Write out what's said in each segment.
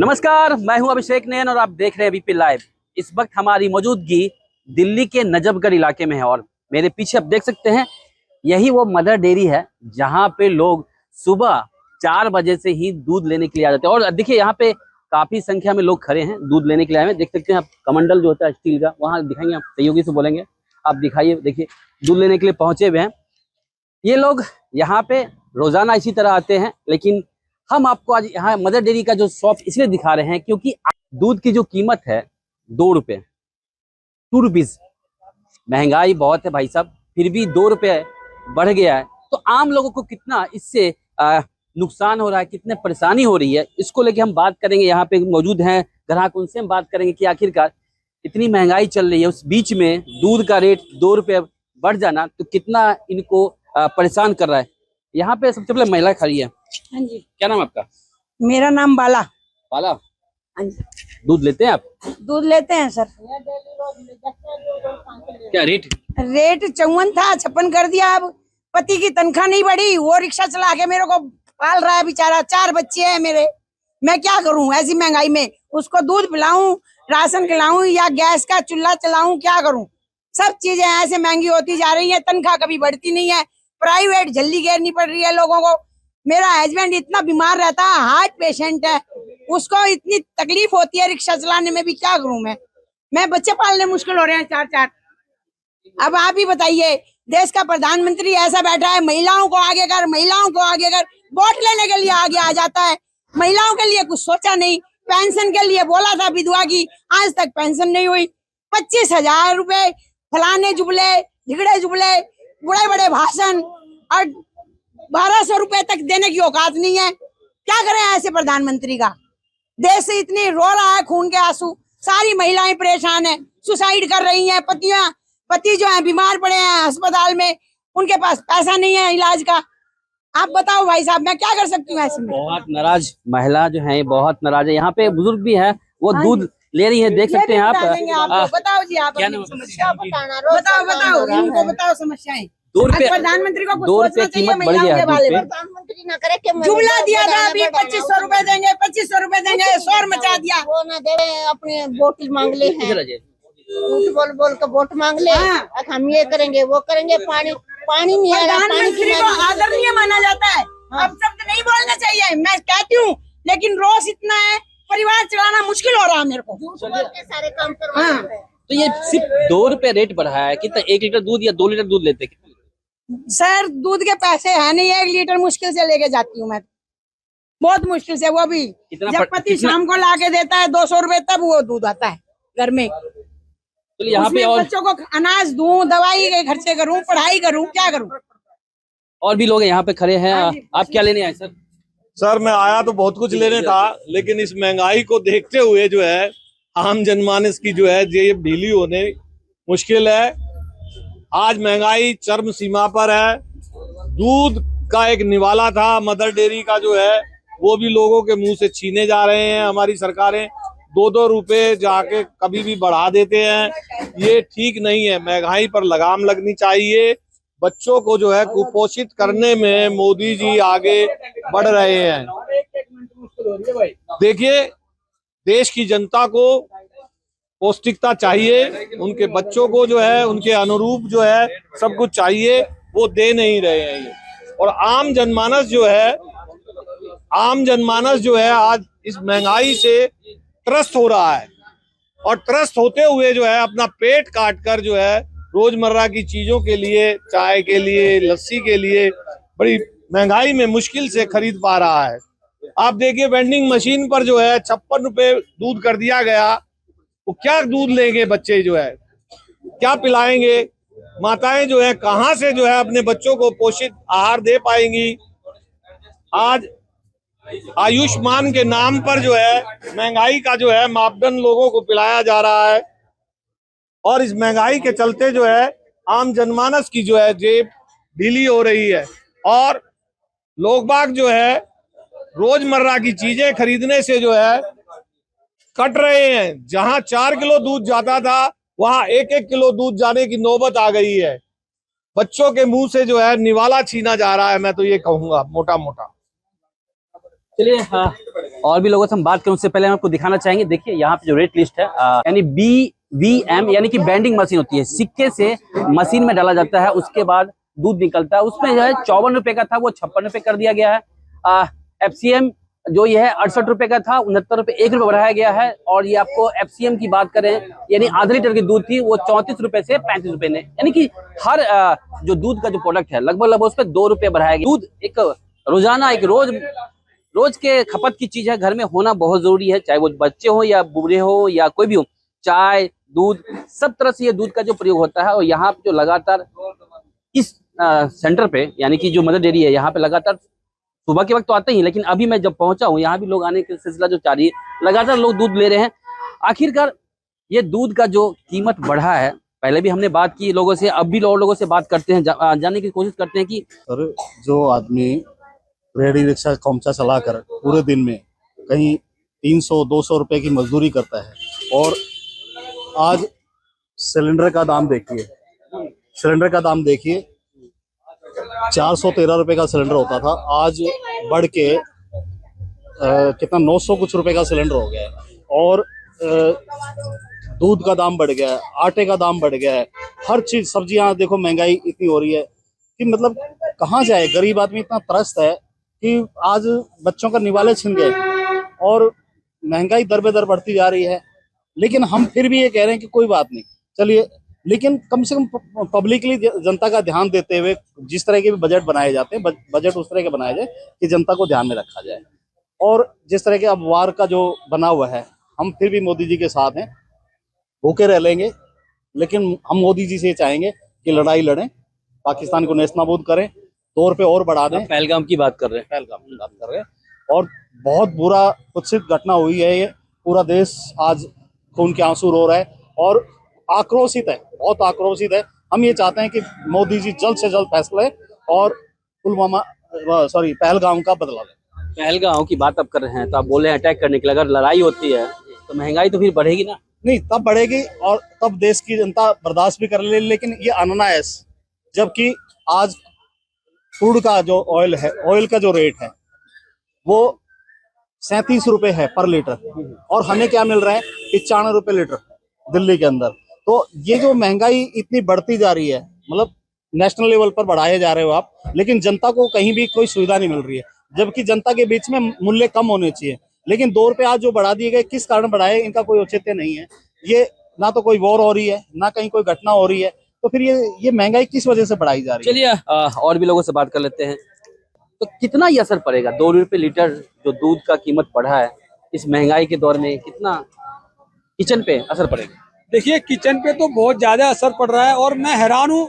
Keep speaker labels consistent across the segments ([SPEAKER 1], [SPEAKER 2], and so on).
[SPEAKER 1] नमस्कार, मैं हूं अभिषेक नैन और आप देख रहे हैं बीपी लाइव। इस वक्त हमारी मौजूदगी दिल्ली के नजफगढ़ इलाके में है और मेरे पीछे आप देख सकते हैं, यही वो मदर डेयरी है जहां पे लोग सुबह 4 बजे से ही दूध लेने के लिए आ जाते हैं। और देखिए यहाँ पे काफी संख्या में लोग खड़े हैं, दूध लेने के लिए आए हैं। देख सकते हैं आप, कमंडल जो होता है स्टील का, वहां दिखाएंगे, आप सहयोगी से बोलेंगे, आप दिखाइए। देखिए दूध लेने के लिए पहुंचे हुए हैं ये लोग। यहाँ पे रोजाना इसी तरह आते हैं, लेकिन हम आपको आज यहाँ मदर डेयरी का जो शॉप इसलिए दिखा रहे हैं क्योंकि दूध की जो कीमत है 2 रुपए, 2 रुपीज, महंगाई बहुत है भाई साहब, फिर भी 2 रुपए बढ़ गया है। तो आम लोगों को कितना इससे नुकसान हो रहा है, कितने परेशानी हो रही है, इसको लेके हम बात करेंगे। यहाँ पे मौजूद हैं ग्राहक, उनसे हम बात करेंगे कि आखिरकार इतनी महंगाई चल रही है, उस बीच में दूध का रेट 2 रुपए बढ़ जाना तो कितना इनको परेशान कर रहा है। यहाँ पे सबसे पहले महिला खड़ी है।
[SPEAKER 2] हाँ जी।
[SPEAKER 1] क्या नाम आपका?
[SPEAKER 2] मेरा नाम बाला।
[SPEAKER 1] बाला,
[SPEAKER 2] हाँ जी।
[SPEAKER 1] दूध लेते हैं आप?
[SPEAKER 2] दूध लेते हैं सर।
[SPEAKER 1] क्या रेट?
[SPEAKER 2] रेट 54 था, 56 कर दिया। अब पति की तनख्वाह नहीं बढ़ी, वो रिक्शा चला के मेरे को पाल रहा है बेचारा। 4 बच्चे हैं मेरे, मैं क्या करूं ऐसी महंगाई में? उसको दूध पिलाऊं, राशन खिलाऊं या गैस का चूल्हा चलाऊं, क्या करूं? सब चीजें ऐसे महंगी होती जा रही है, तनख्वाह कभी बढ़ती नहीं है। प्राइवेट जल्दी घेरनी पड़ रही है लोगों को। मेरा हस्बैंड इतना बीमार रहता है, हार्ट पेशेंट है, उसको इतनी तकलीफ होती है रिक्शा चलाने में भी, क्या करूं मैं बच्चे पालने मुश्किल हो रहे हैं 4-4। अब आप ही बताइए, देश का प्रधानमंत्री ऐसा बैठा है, महिलाओं को आगे कर, महिलाओं को आगे कर, वोट लेने के लिए आगे आ जाता है। महिलाओं के लिए कुछ सोचा नहीं। पेंशन के लिए बोला था विधवा की, आज तक पेंशन नहीं हुई। 25,000 रुपए फलाने जुबले, झिगड़े जुबले, बड़े बड़े भाषण, और 1200 रुपए तक देने की औकात नहीं है। क्या करें ऐसे प्रधानमंत्री का? देश से इतनी रो रहा है खून के आंसू, सारी महिलाएं परेशान है, सुसाइड कर रही हैं। पति जो है बीमार पड़े हैं अस्पताल में, उनके पास पैसा नहीं है इलाज का। आप बताओ भाई साहब, मैं क्या कर सकती हूँ ऐसे में?
[SPEAKER 1] बहुत नाराज महिला जो है, बहुत नाराज है। यहाँ पे बुजुर्ग भी है, वो दूध ले रही है, देख सकते हैं आप।
[SPEAKER 2] बताओ जी, आप समस्या बताओ, इनको बताओ समस्याएं।
[SPEAKER 1] 2 रुपए,
[SPEAKER 2] प्रधानमंत्री को
[SPEAKER 1] 2 रुपए कीमत बढ़ गया है।
[SPEAKER 2] प्रधानमंत्री न करे के जुमला दिया था, अभी 2500 रुपए देंगे, 2500 रुपए देंगे, शोर मचा दिया। वो न दे, अपने वोट मांग ले हैं, झूठ बोल बोल के वोट मांग ले। हम ये करेंगे, वो करेंगे, पानी नहीं आ रहा। प्रधानमंत्री को आदरणीय माना जाता है। अब शब्द नहीं बोलना चाहिए, मैं कहती हूँ, लेकिन रोज इतना है, परिवार चलाना मुश्किल हो रहा है मेरे को। झूठ बोल के सारे काम करवाना है।
[SPEAKER 1] तो ये सिर्फ 2 रुपए रेट बढ़ा है, कितना? 1 लीटर दूध या 2 लीटर दूध लेते हैं?
[SPEAKER 2] सर दूध के पैसे है नहीं, 1 लीटर मुश्किल से लेके जाती हूँ मैं, बहुत मुश्किल से, वो भी जब पति शाम को ला के देता है 200 रुपए, तब वो दूध आता है घर में।
[SPEAKER 1] तो यहाँ पे और
[SPEAKER 2] बच्चों को अनाज दूं, दवाई के खर्चे करूं, पढ़ाई करूं, क्या करूं?
[SPEAKER 1] और भी लोग यहाँ पे खड़े हैं। आप क्या लेने आए सर?
[SPEAKER 3] सर मैं आया तो बहुत कुछ लेने था, लेकिन इस महंगाई को देखते हुए जो है आम जनमानस की जो है ये ढीली होने मुश्किल है। आज महंगाई चरम सीमा पर है। दूध का एक निवाला था मदर डेयरी का जो है, वो भी लोगों के मुंह से छीने जा रहे हैं। हमारी सरकारें 2-2 रुपए जाके कभी भी बढ़ा देते हैं, ये ठीक नहीं है। महंगाई पर लगाम लगनी चाहिए। बच्चों को जो है कुपोषित करने में मोदी जी आगे बढ़ रहे हैं। देखिए, देश की जनता को पौष्टिकता चाहिए, उनके बच्चों को जो है उनके अनुरूप जो है सब कुछ चाहिए, वो दे नहीं रहे हैं ये। और आम जनमानस जो है आज इस महंगाई से त्रस्त हो रहा है, और त्रस्त होते हुए जो है अपना पेट काट कर जो है रोजमर्रा की चीजों के लिए, चाय के लिए, लस्सी के लिए बड़ी महंगाई में मुश्किल से खरीद पा रहा है। आप देखिए वेंडिंग मशीन पर जो है 56 रुपए दूध कर दिया गया। वो क्या दूध लेंगे बच्चे, जो है क्या पिलाएंगे? माताएं जो है कहाँ से जो है अपने बच्चों को पोषित आहार दे पाएंगी? आज आयुष्मान के नाम पर जो है महंगाई का जो है मापदंड लोगों को पिलाया जा रहा है, और इस महंगाई के चलते जो है आम जनमानस की जो है जेब ढीली हो रही है, और लोग बाग जो है रोजमर्रा की चीजें खरीदने से जो है कट रहे हैं। जहां 4 किलो दूध जाता था, वहां 1-1 किलो दूध जाने की नौबत आ गई है। बच्चों के मुंह से जो है निवाला छीना जा रहा है, मैं तो ये कहूंगा मोटा मोटा।
[SPEAKER 1] चलिए हाँ, और भी लोगों से हम बात करें उससे पहले हम आपको दिखाना चाहेंगे। देखिए यहाँ पे जो रेट लिस्ट है यानी BVM यानी कि बैंडिंग मशीन होती है, सिक्के से मशीन में डाला जाता है, उसके बाद दूध निकलता है। उसमें जो है 54 रुपए का था वो 56 रुपए कर दिया गया है। FCM जो ये है 68 रुपए का था, 69 रुपए 1 रुपए बढ़ाया गया है। और ये आपको FCM की बात करें यानी आधा लीटर की दूध थी वो 34 रुपए से 35 रुपए ने, यानी कि हर जो दूध का जो प्रोडक्ट है लगभग उस पर 2 रुपए बढ़ाया गया। दूध एक रोजाना एक रोज के खपत की चीज है, घर में होना बहुत जरूरी है, चाहे वो बच्चे हो या बूढ़े हो या कोई भी हो। चाय दूध सब तरह से ये दूध का जो प्रयोग होता है। और यहाँ पे जो लगातार इस सेंटर पे यानी कि जो मदर डेयरी है यहाँ पे लगातार सुबह के वक्त तो आते ही, लेकिन अभी मैं जब पहुंचा हूँ यहाँ भी लोग आने का सिलसिला जो जारी है, लगातार लोग दूध ले रहे हैं। आखिरकार ये दूध का जो कीमत बढ़ा है, पहले भी हमने बात की लोगों से, अब भी लोगों से बात करते हैं, जानने की कोशिश करते हैं कि
[SPEAKER 4] सर जो आदमी रेडी रिक्शा खोमचा चलाकर पूरे दिन में कहीं 300-200 रुपए की मजदूरी करता है, और आज सिलेंडर का दाम देखिए, 413 रुपए का सिलेंडर होता था, आज बढ़ के कितना 900 कुछ रुपए का सिलेंडर हो गया है। और दूध का दाम बढ़ गया है, आटे का दाम बढ़ गया है, हर चीज, सब्जियां देखो, महंगाई इतनी हो रही है कि मतलब कहाँ जाए। गरीब आदमी इतना त्रस्त है कि आज बच्चों का निवाले छिन गए और महंगाई दर बे दर बढ़ती जा रही है। लेकिन हम फिर भी ये कह रहे हैं कि कोई बात नहीं, चलिए, लेकिन कम से कम पब्लिकली जनता का ध्यान देते हुए जिस तरह के भी बजट बनाए जाते हैं, बजट उस तरह के बनाए जाए कि जनता को ध्यान में रखा जाए। और जिस तरह के अब वार का जो बना हुआ है, हम फिर भी मोदी जी के साथ हैं, भूखे रह लेंगे, लेकिन हम मोदी जी से चाहेंगे कि लड़ाई लड़ें, पाकिस्तान को नेस्तनाबूद करें, 2 रुपए और बढ़ा दें।
[SPEAKER 1] पहलगाम की बात कर रहे हैं,
[SPEAKER 4] पहलगाम की बात कर रहे हैं, और बहुत बुरा कुत्सित घटना हुई है। ये पूरा देश आज खून के आंसू रो रहा है और आक्रोशित है, बहुत आक्रोशित है। हम ये चाहते हैं कि मोदी जी जल्द से जल्द फैसला लें और पहलगाम का बदला लें।
[SPEAKER 1] पहलगाम की बात आप कर रहे हैं तो आप बोल रहे हैं अटैक करने के लिए, अगर लड़ाई होती है तो महंगाई तो फिर बढ़ेगी ना।
[SPEAKER 4] नहीं, तब बढ़ेगी और तब देश की जनता बर्दाश्त भी कर ले। लेकिन ये अनायास, जबकि आज क्रूड का जो ऑयल है, ऑयल का जो रेट है वो 37 रुपए है पर लीटर, और हमें क्या मिल रहा है 95 रुपए लीटर दिल्ली के अंदर। तो ये जो महंगाई इतनी बढ़ती जा रही है, मतलब नेशनल लेवल पर बढ़ाए जा रहे हो आप, लेकिन जनता को कहीं भी कोई सुविधा नहीं मिल रही है, जबकि जनता के बीच में मूल्य कम होने चाहिए। लेकिन 2 रुपए आज जो बढ़ा दिए गए, किस कारण बढ़ाए, इनका कोई औचित्य नहीं है। ये ना तो कोई वॉर हो रही है, ना कहीं कोई घटना हो रही है, तो फिर ये महंगाई किस वजह से बढ़ाई जा रही है।
[SPEAKER 1] चलिए और भी लोगों से बात कर लेते हैं। तो कितना ये असर पड़ेगा, 2 रुपए लीटर जो दूध का कीमत बढ़ा है इस महंगाई के दौर में, कितना किचन पे असर पड़ेगा?
[SPEAKER 5] देखिए, किचन पे तो बहुत ज्यादा असर पड़ रहा है, और मैं हैरान हूँ।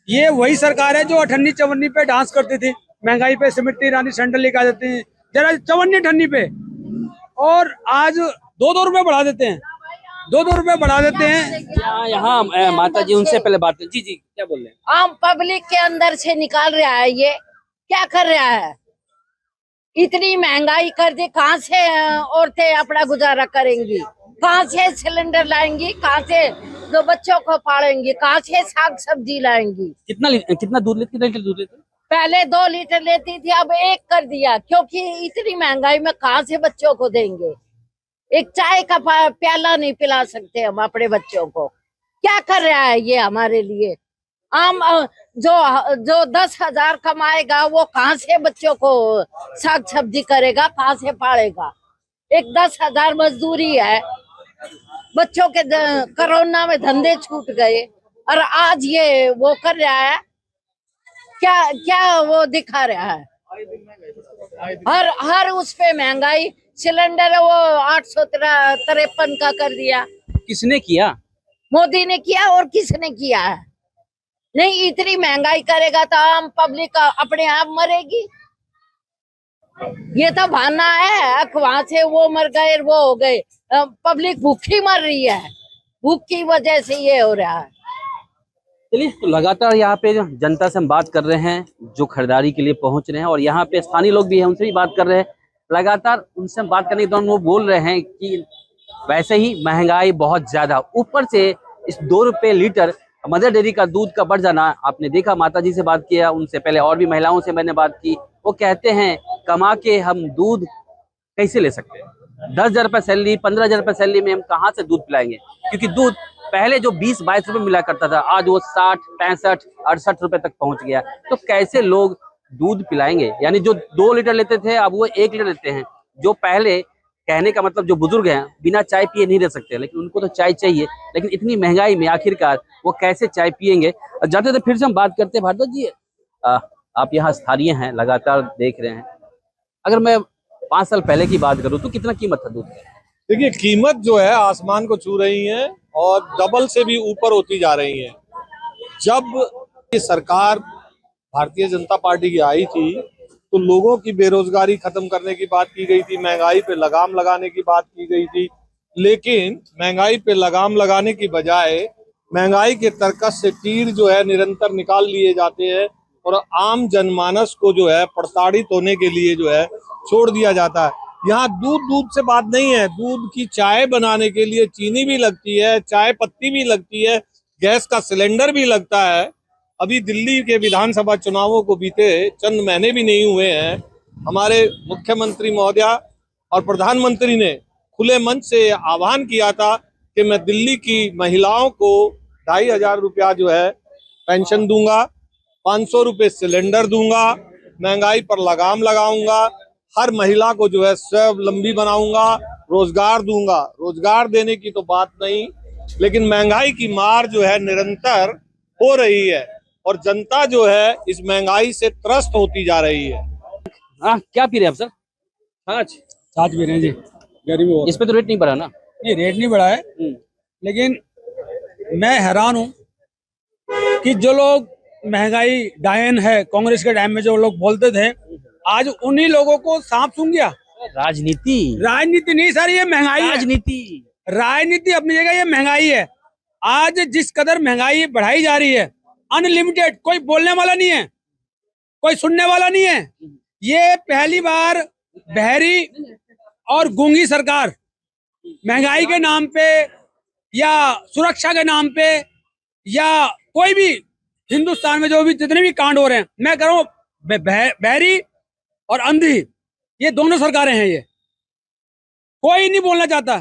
[SPEAKER 5] ये वही सरकार है जो अठन्नी चवन्नी पे डांस करती थी, महंगाई पे स्मृति ईरानी सैंडल लेके आ जाती है जरा चवन्नी ठन्नी पे, और आज 2-2 रुपए बढ़ा देते हैं, 2-2 रुपए बढ़ा देते हैं।
[SPEAKER 1] यहाँ माता जी उनसे पहले बात जी क्या बोल रहे हैं?
[SPEAKER 6] आम पब्लिक के अंदर से निकाल रहा है, ये क्या कर रहा है? इतनी महंगाई कर दी, कहाँ से औरतें अपना गुजारा करेंगी? कहाँ से सिलेंडर लाएंगी? कहाँ से दो बच्चों को पालेंगी? कहाँ से साग सब्जी लाएंगी?
[SPEAKER 1] कितना दूध लेती, कितना लीटर दूध लेती?
[SPEAKER 6] पहले 2 लीटर लेती थी, अब 1 कर दिया, क्योंकि इतनी महंगाई में कहाँ से बच्चों को देंगे? एक चाय का प्याला नहीं पिला सकते हम अपने बच्चों को। क्या कर रहा है ये हमारे लिए? आम जो 10,000 कमाएगा वो कहाँ से बच्चों को साग सब्जी करेगा, कहाँ से पालेगा? एक 10,000 मजदूरी है, बच्चों के कोरोना में धंधे छूट गए, और आज ये वो कर रहा है। क्या वो दिखा रहा है? हर उस पे महंगाई। सिलेंडर वो 853 का कर दिया।
[SPEAKER 1] किसने किया?
[SPEAKER 6] मोदी ने किया, और किसने किया है? नहीं, इतनी महंगाई करेगा तो आम पब्लिक अपने आप मरेगी। ये तो बहाना है, वहां से वो मर गए, वो हो गए, पब्लिक भूखी मर रही है, भूख की वजह से ये हो रहा है।
[SPEAKER 1] चलिए, तो लगातार यहाँ पे जनता से हम बात कर रहे हैं जो खरीदारी के लिए पहुंच रहे हैं, और यहाँ पे स्थानीय लोग भी हैं, उनसे भी बात कर रहे हैं। लगातार उनसे हम बात करने के दौरान वो बोल रहे हैं कि वैसे ही महंगाई बहुत ज्यादा, ऊपर से इस 2 रुपए लीटर मदर डेयरी का दूध का बढ़ जाना। आपने देखा, माता जी से बात किया, उनसे पहले और भी महिलाओं से मैंने बात की, वो कहते हैं कमा के हम दूध कैसे ले सकते हैं? 10,000 रुपये सैलरी, 15,000 रुपये सैलरी में हम कहाँ से दूध पिलाएंगे? क्योंकि दूध पहले जो 20-22 रुपये मिला करता था, आज वो 60, 65, 68 रुपये तक पहुंच गया। तो कैसे लोग दूध पिलाएंगे? यानी जो 2 लीटर लेते थे अब वो 1 लीटर लेते हैं। जो पहले, कहने का मतलब जो बुजुर्ग हैं बिना चाय पिए नहीं रह सकते, लेकिन उनको तो चाय चाहिए। लेकिन इतनी महंगाई में आखिरकार वो कैसे चाय पियेंगे? जाते थे फिर से हम बात करते हैं। भारद्वाज जी, आप यहाँ स्थानीय हैं, लगातार देख रहे हैं। अगर मैं 5 साल पहले की बात करूं तो कितना कीमत था दूध का?
[SPEAKER 3] देखिए, कीमत जो है आसमान को छू रही है और डबल से भी ऊपर होती जा रही है। जब ये सरकार भारतीय जनता पार्टी की आई थी तो लोगों की बेरोजगारी खत्म करने की बात की गई थी, महंगाई पे लगाम लगाने की बात की गई थी। लेकिन महंगाई पे लगाम लगाने की बजाय महंगाई के तर्कस से तीर जो है निरंतर निकाल लिए जाते हैं और आम जनमानस को जो है प्रताड़ित होने के लिए जो है छोड़ दिया जाता है। यहाँ दूध से बात नहीं है, दूध की चाय बनाने के लिए चीनी भी लगती है, चाय पत्ती भी लगती है, गैस का सिलेंडर भी लगता है। अभी दिल्ली के विधानसभा चुनावों को बीते चंद महीने भी नहीं हुए हैं, हमारे मुख्यमंत्री महोदया और प्रधानमंत्री ने खुले मंच से आह्वान किया था कि मैं दिल्ली की महिलाओं को 2,500 रुपया जो है पेंशन दूंगा, 500 रुपये सिलेंडर दूंगा, महंगाई पर लगाम लगाऊंगा, हर महिला को जो है स्वावलंबी बनाऊंगा, रोजगार दूंगा। रोजगार देने की तो बात नहीं, लेकिन महंगाई की मार जो है निरंतर हो रही है और जनता जो है इस महंगाई से त्रस्त होती जा रही है।
[SPEAKER 1] हाँ, क्या पी रहे हैं आप सर?
[SPEAKER 5] छाछ भी रहे जी, गरीबी बहुत।
[SPEAKER 1] इस पे तो रेट नहीं बढ़ा ना?
[SPEAKER 5] नहीं, रेट नहीं बढ़ा है, लेकिन मैं हैरान हूँ कि जो लोग महंगाई डायन है, कांग्रेस के टाइम में जो लोग बोलते थे, आज उन्हीं लोगों को सांप सूंघ गया। राजनीति नहीं सर, ये महंगाई है। राजनीति अपनी जगह, ये महंगाई है। आज जिस कदर महंगाई बढ़ाई जा रही है, अनलिमिटेड, कोई बोलने वाला नहीं है, कोई सुनने वाला नहीं है। ये पहली बार बहरी और गूंगी सरकार महंगाई के नाम पे या सुरक्षा के नाम पे या कोई भी हिंदुस्तान में जो भी जितने भी कांड हो रहे हैं, मैं कह रहा हूँ बहरी और अंधी, ये दोनों सरकारें हैं। ये कोई नहीं बोलना चाहता।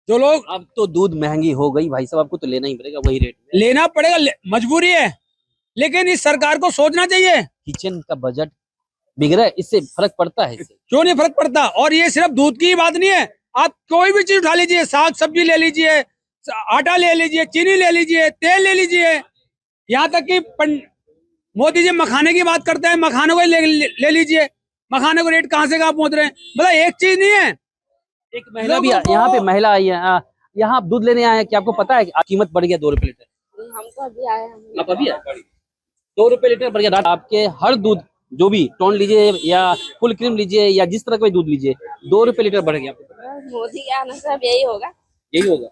[SPEAKER 5] जो लोग,
[SPEAKER 1] अब तो दूध महंगी हो गई भाई साहब, आपको तो लेना ही पड़ेगा वही रेट में।
[SPEAKER 5] लेना पड़ेगा, मजबूरी है, लेकिन इस सरकार को सोचना चाहिए।
[SPEAKER 1] किचन का बजट बिगड़ा है, इससे फर्क पड़ता है?
[SPEAKER 5] क्यों नहीं फर्क पड़ता? और ये सिर्फ दूध की बात नहीं है, आप कोई भी चीज उठा लीजिए, साग सब्जी ले लीजिए, आटा ले लीजिए, चीनी ले लीजिए, तेल ले लीजिए, यहाँ तक कि मोदी जी मखाने की बात करते हैं, मखाने को ले लीजिए। मखाने को रेट कहाँ से कहाँ पहुंच रहे हैं? मतलब एक चीज नहीं है।
[SPEAKER 1] एक महिला भी यहाँ पे महिला आई है, यहाँ आप दूध लेने आए हैं, क्या आपको पता है कीमत बढ़ गया 2 रुपए लीटर?
[SPEAKER 6] हम तो अभी आए हैं।
[SPEAKER 1] आप अभी आए? 2 रुपए लीटर बढ़ गया। आपके हर दूध, जो भी टोन लीजिए या फुल क्रीम लीजिए या जिस तरह का दूध लीजिए, 2 रुपए लीटर बढ़ गया।
[SPEAKER 6] मोदी के आने से अब यही होगा।
[SPEAKER 1] यही होगा।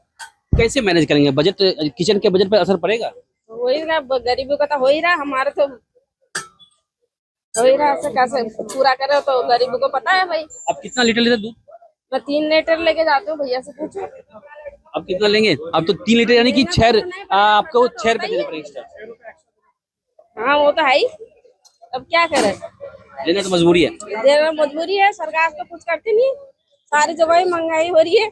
[SPEAKER 1] कैसे मैनेज करेंगे? बजट, किचन के बजट पर असर पड़ेगा?
[SPEAKER 6] हो ही रहा, गरीबों का तो हो ही रहा, हमारे तो हो ही रहा। कैसे पूरा करे तो गरीबों को पता है भाई।
[SPEAKER 1] आप कितना लीटर लेते दूध?
[SPEAKER 6] मैं 3 लीटर लेके जाती हूँ, भैया से पूछो।
[SPEAKER 1] आप कितना लेंगे? आप तो 3 लीटर यानी कि 6, आपको 6 रुपए देने पड़ेंगे।
[SPEAKER 6] हाँ, वो तो है ही, अब क्या करे,
[SPEAKER 1] लेना तो मजबूरी है।
[SPEAKER 6] देना मजबूरी है। सरकार तो कुछ करती नहीं, सारी जगह महंगाई हो रही है।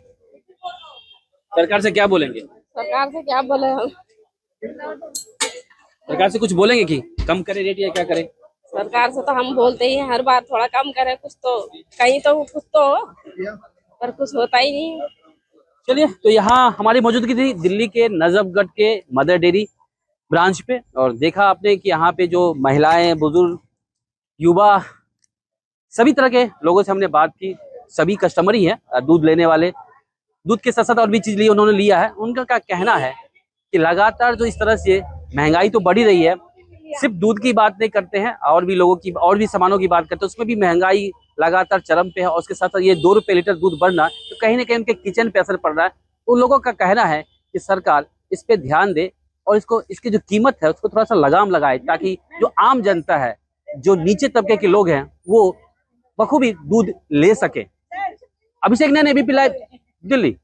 [SPEAKER 1] सरकार से क्या बोलेंगे?
[SPEAKER 6] सरकार से क्या बोले हम?
[SPEAKER 1] सरकार से कुछ बोलेंगे कि कम करे रेट या क्या करे?
[SPEAKER 6] सरकार से तो हम बोलते ही हैं हर बार, थोड़ा कम करे, कुछ तो कहीं तो कुछ तो हो, पर कुछ होता ही नहीं।
[SPEAKER 1] चलिए, तो यहाँ हमारी मौजूदगी थी दिल्ली के नजफगढ़ के मदर डेयरी ब्रांच पे, और देखा आपने कि यहाँ पे जो महिलाएं, बुजुर्ग, युवा, सभी तरह के लोगों से हमने बात की। सभी कस्टमर ही हैं, दूध लेने वाले, दूध के साथ साथ और भी चीज ली उन्होंने लिया है। उनका क्या कहना है कि लगातार जो इस तरह से महंगाई तो बढ़ी रही है, सिर्फ दूध की बात नहीं करते हैं, और भी लोगों की और भी सामानों की बात करते हैं, उसमें भी महंगाई लगातार चरम पे है। और उसके साथ साथ ये 2 रुपए लीटर दूध बढ़ना तो कहीं ना कहीं उनके किचन पे असर पड़ रहा है। तो उन लोगों का कहना है कि सरकार इस पे ध्यान दे और इसकी जो कीमत है उसको थोड़ा सा लगाम लगाए, ताकि जो आम जनता है, जो नीचे तबके के लोग हैं, वो बखूबी दूध ले सके। अभिषेक ने एबीपी लाइव, दिल्ली।